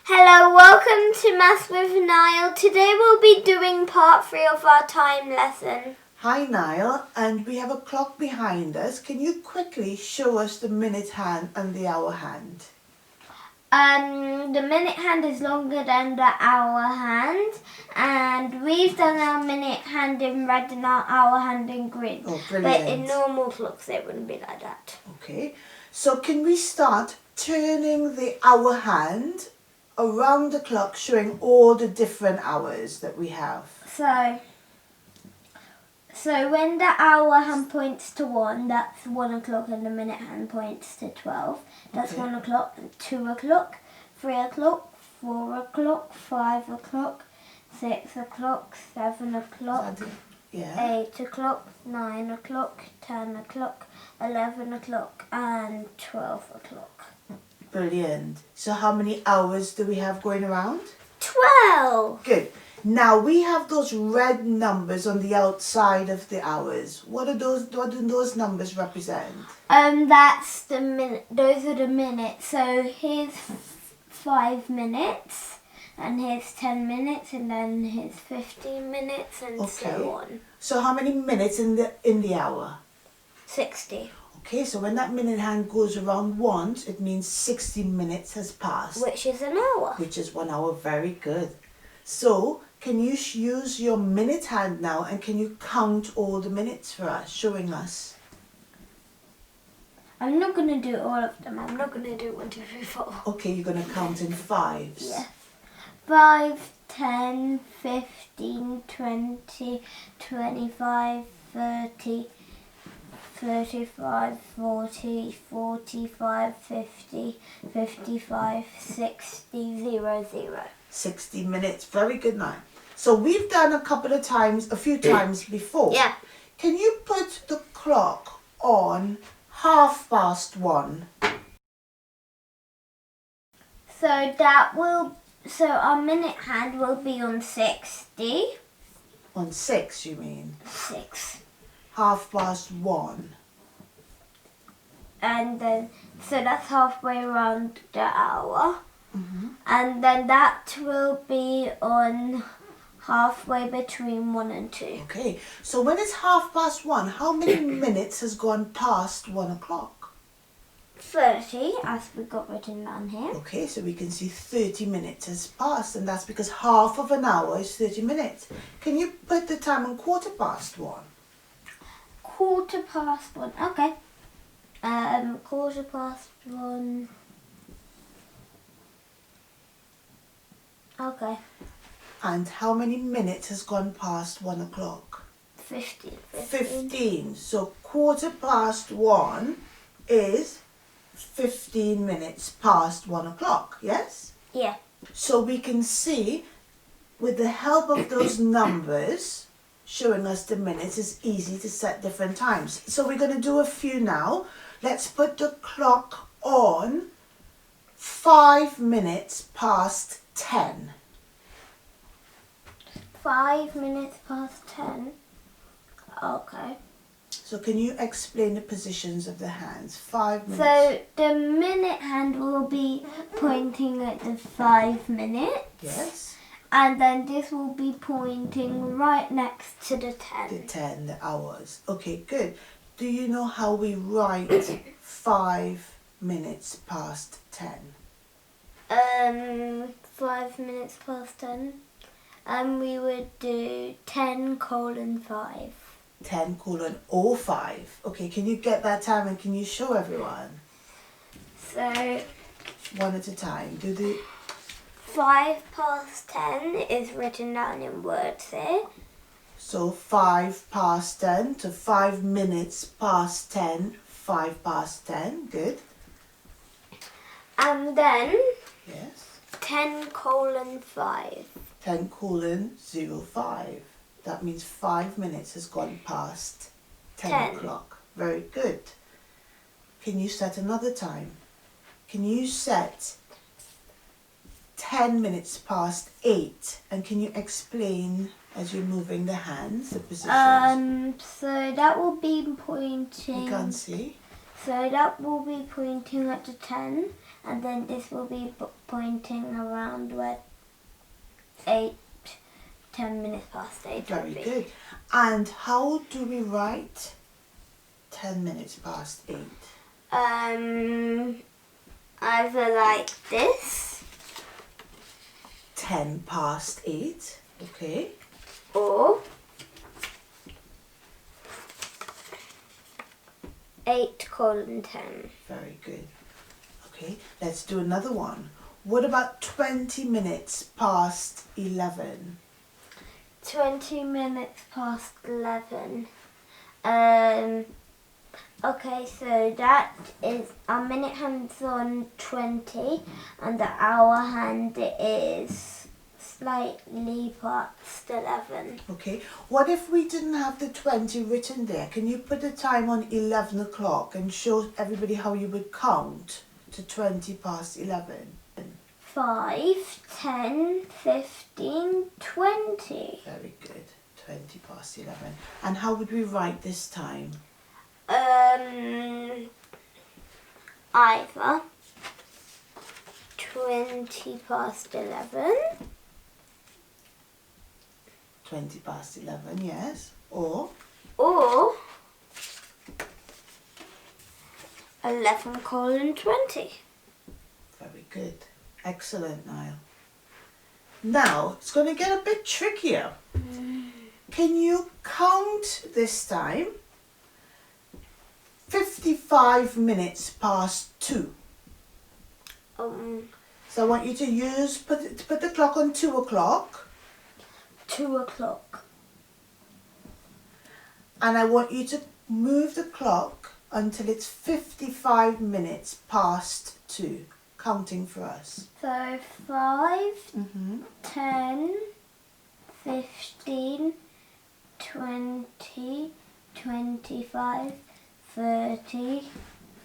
Hello, welcome to Maths with Nile. Today we'll be doing part 3 of our time lesson. Hi Nile, and we have a clock behind us. Can you quickly show us the minute hand and the hour hand? The minute hand is longer than the hour hand, and we've done our minute hand in red and our hour hand in green. Oh, brilliant. But in normal clocks it wouldn't be like that. Okay, so can we start turning the hour hand around the clock, showing all the different hours that we have? So when the hour hand points to 1, that's 1 o'clock, and the minute hand points to 12. That's Okay. 1 o'clock, 2 o'clock, 3 o'clock, 4 o'clock, 5 o'clock, 6 o'clock, 7 o'clock, Yeah. 8 o'clock, 9 o'clock, 10 o'clock, 11 o'clock, and 12 o'clock. Brilliant. So how many hours do we have going around? 12! Good. Now we have those red numbers on the outside of the hours. What do those numbers represent? That's the minute. Those are the minutes. So here's 5 minutes, and here's 10 minutes, and then here's 15 minutes, and so on. So how many minutes in the hour? 60. Okay, so when that minute hand goes around once, it means 60 minutes has passed. Which is an hour. Which is 1 hour. Very good. So can you use your minute hand now, and can you count all the minutes for us, showing us? I'm not going to do all of them. I'm not going to do 1, 2, 3, 4. Okay, you're going to count in fives. Yeah. 5, 10, 15, 20, 25, 30, 35, 40, 45, 50, 55, 60, 0, 0. 60 minutes. Very good now. So we've done a few times before. Yeah. Can you put the clock on 1:30? So our minute hand will be on 60. On 6, you mean? 6. 1:30. And then, so that's halfway around the hour. Mm-hmm. And then that will be on halfway between 1 and 2. Okay, so when it's 1:30, how many minutes has gone past 1 o'clock? 30, as we got written down here. Okay, so we can see 30 minutes has passed, and that's because half of an hour is 30 minutes. Can you put the time on 1:15? 1:15, okay. 1:15. Okay. And how many minutes has gone past 1 o'clock? 15. 15. So 1:15 is 15 minutes past 1 o'clock, yes? Yeah. So we can see, with the help of those numbers showing us the minutes, it's easy to set different times. So we're going to do a few now. Let's put the clock on 5 minutes past 10. 5 minutes past 10. Okay. So can you explain the positions of the hands? 5 minutes. So the minute hand will be pointing at the 5 minutes. Yes. And then this will be pointing right next to the 10. The 10, the hours. Okay, good. Do you know how we write 5 minutes past 10? 5 minutes past 10. And we would do 10:5. 10:05. Okay, can you get that time and can you show everyone? So One at a time. Do the 5 past 10 is written down in words here. So 5 past 10 to 5 minutes past 10, 5 past 10. Good. And then Yes. 10:5. 10:05. That means 5 minutes has gone past 10 10. o'clock. Very good. Can you set another time? Can you set 10 minutes past 8? And can you explain, as you're moving the hands, the positions? So that will be pointing. You can't see. So that will be pointing at the 10. and then this will be pointing around where 8, 10 minutes past 8 Very would be. good. And how do we write 10 minutes past 8? Either like this 10 past 8. Okay. or 8:10. Very good. Okay, let's do another one. What about 20 minutes past 11? 20 minutes past 11. Okay, so that is our minute hand's on 20 and the hour hand is slightly past 11. Okay, what if we didn't have the 20 written there? Can you put the time on 11 o'clock and show everybody how you would count to 20 past 11? 5, 10, 15, 20. Very good. 20 past 11. And how would we write this time? Either 20 past 11 20 past 11, yes. Or 11:20. very good. Excellent, Nile. Now, it's going to get a bit trickier. Can you count this time 55 minutes past 2? So I want you to put the clock on 2 o'clock. 2 o'clock. And I want you to move the clock until it's 55 minutes past 2. Counting for us. So 5, 10, 15, 20, 25, 30,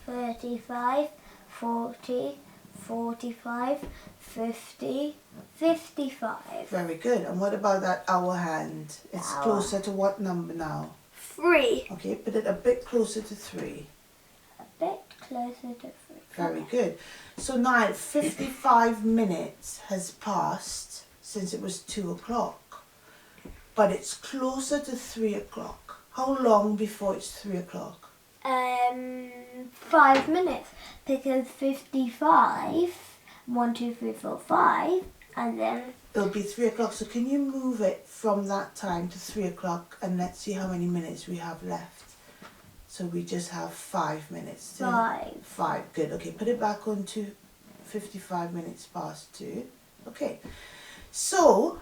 35, 40, 45, 50, 55. Very good. And what about that hour hand? It's Hour. closer to what number now? 3. Okay, put it a bit closer to 3. A bit closer to 3. Very good. So now 55 minutes has passed since it was 2 o'clock. But it's closer to 3 o'clock. How long before it's 3 o'clock? 5 minutes, because 55, 1, 2, 3, 4, 5, and then It'll be 3 o'clock. So can you move it from that time to 3 o'clock and let's see how many minutes we have left. So we just have 5 minutes. 5. 5, good. Okay, put it back on to 55 minutes past 2. Okay, so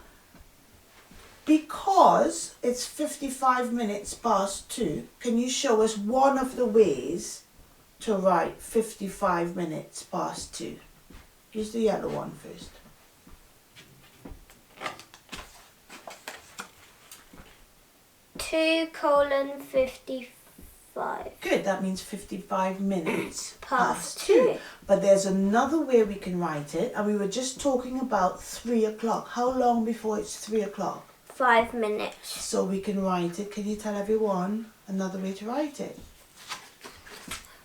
because it's 55 minutes past 2, can you show us one of the ways to write 55 minutes past 2? Use the yellow one first. Two colon 55. Good, that means 55 minutes Past 2. But there's another way we can write it, and we were just talking about 3 o'clock. How long before it's 3 o'clock? 5 minutes. So we can write it. Can you tell everyone another way to write it?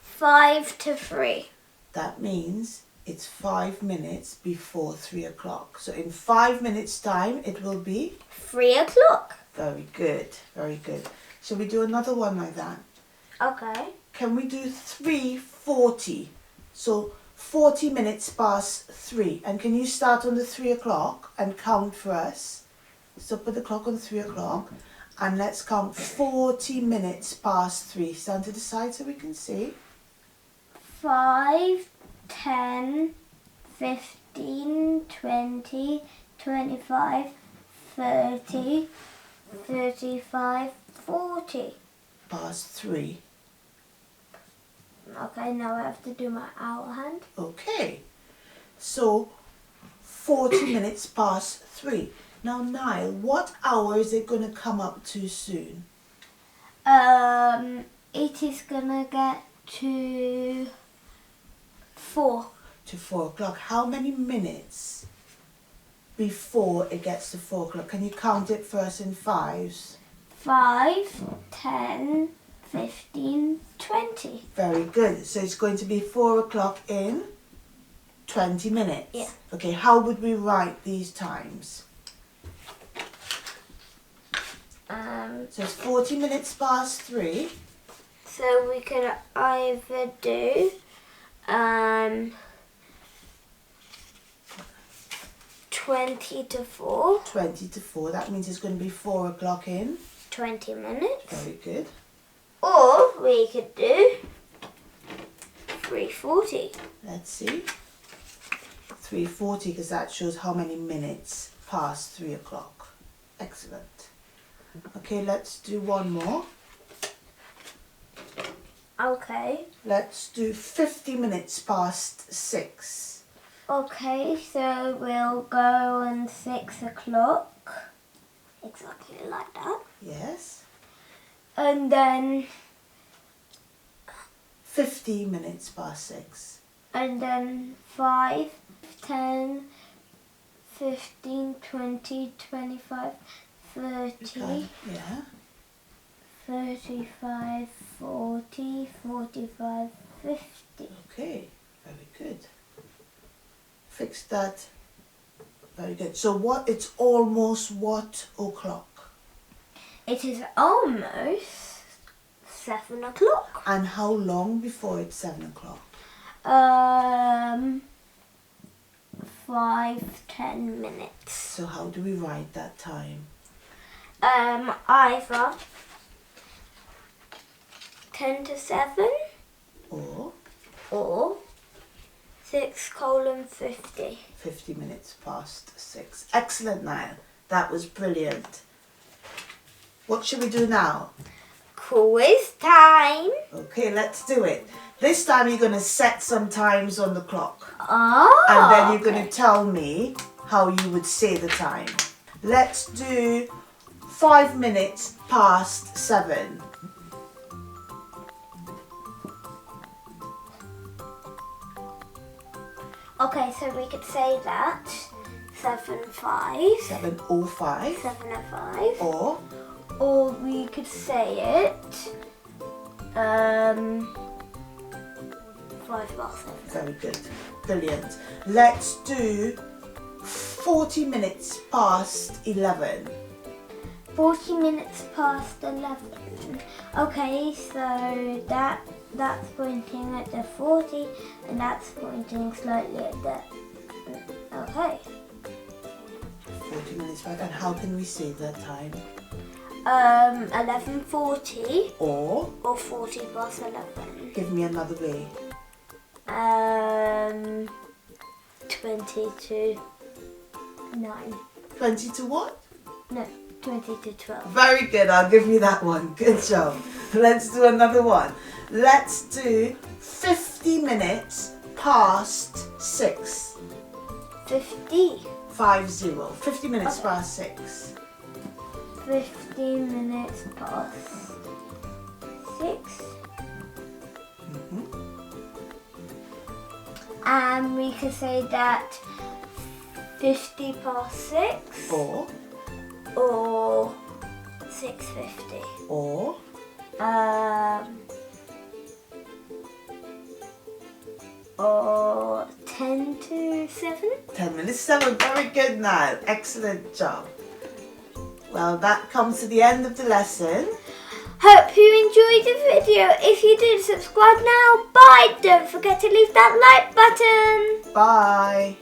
5 to 3. That means it's 5 minutes before 3 o'clock. So in 5 minutes time, it will be? 3 o'clock. Very good, very good. Shall we do another one like that? Okay. Can we do 3:40? So 40 minutes past 3. And can you start on the 3 o'clock and count for us? So put the clock on 3 o'clock and let's count 40 minutes past 3. Stand to the side so we can see. 5, 10, 15, 20, 25, 30, 35, 40. Past 3. Okay, now I have to do my hour hand. Okay. So 40 minutes past 3. Now Nile, what hour is it going to come up to soon? It is gonna get to 4. To 4 o'clock. How many minutes before it gets to 4 o'clock? Can you count it for us in 5s? 5, 10, 15, 20. Very good. So it's going to be 4 o'clock in 20 minutes? Yeah. Okay, how would we write these times? So it's 40 minutes past 3. So we could either do 20 to 4. 20 to 4, that means it's going to be 4 o'clock in. 20 minutes. Very good. Or we could do 3:40. Let's see. 3:40, because that shows how many minutes past 3 o'clock. Excellent. Okay, let's do one more. Okay. Let's do 50 minutes past 6. Okay, so we'll go on 6 o'clock. Exactly like that. Yes. And then 50 minutes past 6. And then 5, 10, 15, 20, 25, 30, Okay. Yeah. 35, 40, 45, 50. Okay, very good. Fix that. Very good. So what? It's almost what o'clock? It is almost 7 o'clock. And how long before it's 7 o'clock? 5-10 minutes. So how do we write that time? Either 10 to 7 Or 6:50. 50 minutes past 6. Excellent, Nile. That was brilliant. What should we do now? Quiz time. Okay, let's do it. This time you're going to set some times on the clock. Oh. And then you're going to tell me how you would say the time. Let's do 5 minutes past 7. Okay, so we could say that 7:05. 7:05. 7:05. Or we could say it 5 past 7. very good. Brilliant. Let's do 40 minutes past 11. 40 minutes past 11. Okay, so that's pointing at the 40 and that's pointing slightly at the... Okay. 40 minutes past. And how can we say that time? 11:40 Or 40 past 11. give me another way. 20 to 9. 20 to what? No, 20 to 12. Very good. I'll give you that one. Good job. Let's do another one. Let's do 50 minutes past 6. 50. 50. 50 minutes Okay. past 6. 50 minutes past 6. And we could say that 50 past 6 Or 6:50. Or 10 to 7. 10 minutes 7. Very good now. Excellent job. Well, that comes to the end of the lesson. Hope you enjoyed the video. If you did, subscribe now. Bye. Don't forget to leave that like button. Bye.